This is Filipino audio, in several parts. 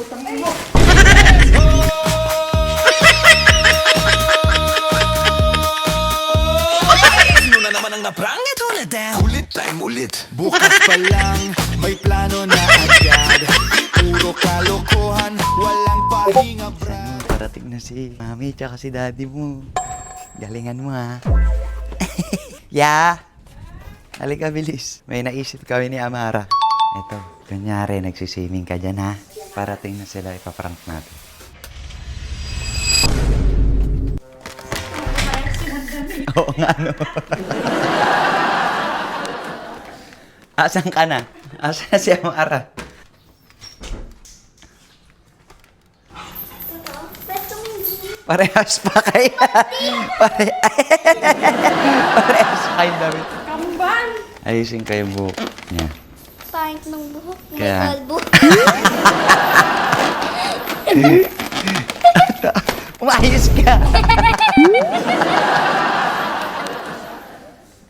putang ino. Sino na naman ang naprangit ulit Ulit time ulit. Bukas pa lang, may plano na agad. Puro kalokohan, walang pahinga brad. Parating na si mami tsaka si daddy mo. Galingan mo ha. Ya! Halika bilis. May naisip kami ni Amara. Ito, kunyari nagsiswimming ka dyan ha. Parating na sila, ipaprank natin. Oo nga no. Asan ka na? Asan na si Amara? Parehas pa kayo. Parehas pa kayong damit. Kamban! Ayusin kayo buhok niya. Pangit ng buhok. May Kaya- kalbo. Umayos ka!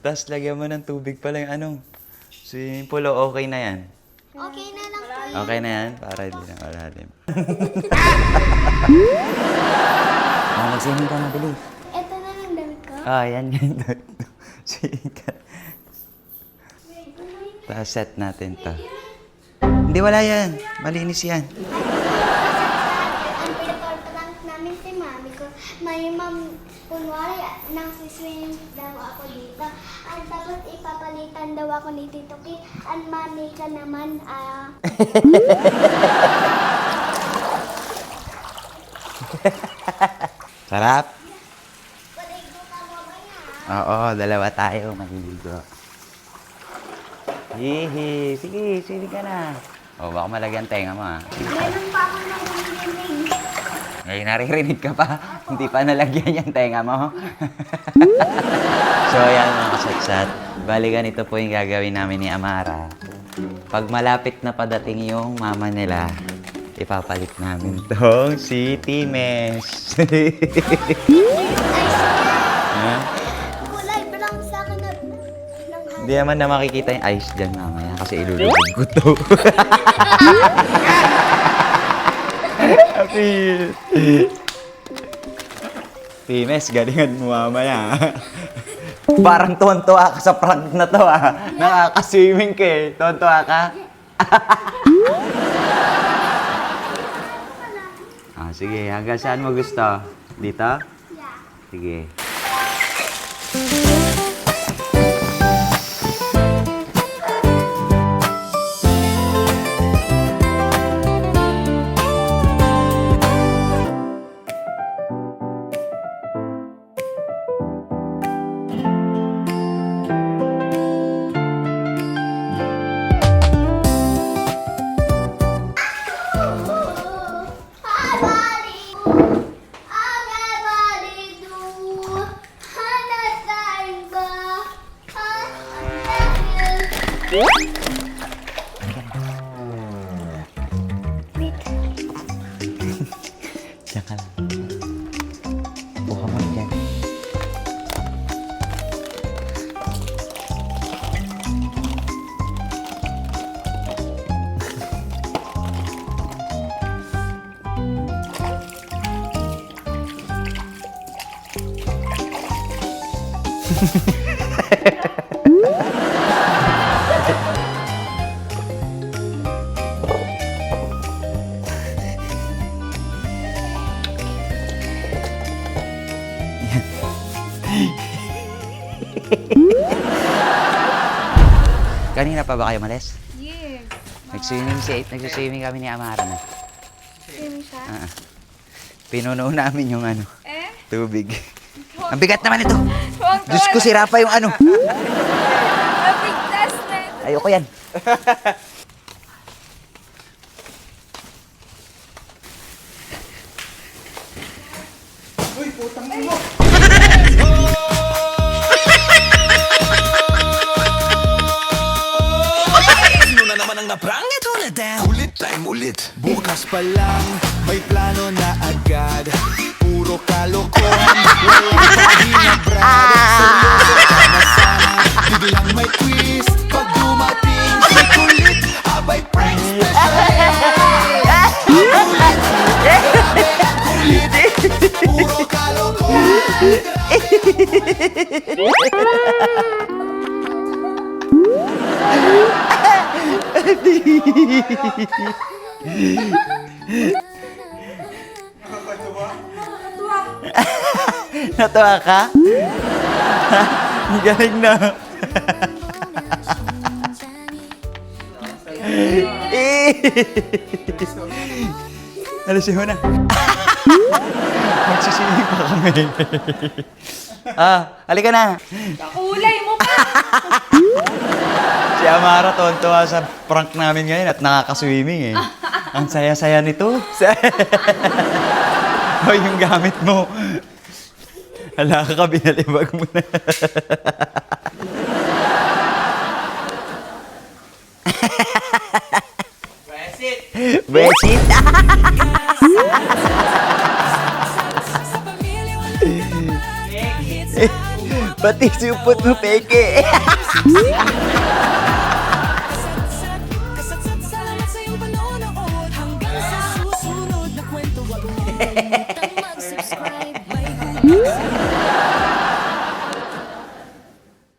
Tapos lagyan mo ng tubig pala yung anong. Swimming pool, okay na yan. Okay na lang po. Okay na yan? Para hindi na malalim. Mag-swimming ka na, bilis. Ito na lang damit ko. Yan. Swimming ka. Tapos set natin to. Hindi, wala yan. Malinis yan. Ang pinapalpatang namin si mami ko. May kunwari, nang siswimming daw ako dito. Ang tapos ipapalitan daw ako ni Tito Ki. Ang mami ka naman, Sarap? paligo ka mo ba yan? Oo, dalawa tayo. Maliligo. Hihi. Sige, sige ka na. Baka malagyan tenga mo ha. Meron pa ako naririnig. Ngayon naririnig ka pa. Hindi pa nalagyan yung tenga mo. So ayan mga kasatsat. Bali ganito po yung gagawin namin ni Amara. Pag malapit na padating yung mama nila, ipapalit namin tong City Mesh. Ha? Kulay brown sa akin na Hindi naman na makikita yung ice dyan mamaya kasi ilulubog ko to. Apil. Times, galingan mo mamaya. Parang tuwan-tuwa ka sa prank na to ah. Nakaka-swimming ka eh. Tuwan-tuwa ka. Sige, hanggang saan mo gusto? Dito? Yeah. Sige. Diyan ka lang. Buka mo dyan. Kanina pa ba kayo malis? Yes. Nagsiswimming kami ni Amara na. Swimming siya? Pinuno namin yung ano, tubig. Huwag Ang bigat naman ito. Huwag Diyos ko, sira pa yung ano. Nabigtas na ito. Ayoko yan. Uy, putang ino. Sino na naman ang naprangit ulit Ulit time ulit. Bukas pa lang, may plano na agad. Puro kalokohan, walang pahinga brad. Seryoso ka na sana, biglang may twist. Pag dumating, may kulit, abay prank special. Nakakatuwa. Natawa ka? Ang galing na. Alisin mo na. Magsisinig pa kami. Halika na. Kakulay mo pa! Si Amara tuwan-tuwa sa prank namin ngayon at nakaka-swimming eh. Ang saya-saya nito. Hoy, yung gamit mo. Hala ka, binalibag mo na. Besit! Pati supot mo, peke. Salamat sa iyong panonood. Hanggang sa susunod na kwento, huwag mo kalimutang mag-subscribe. May huli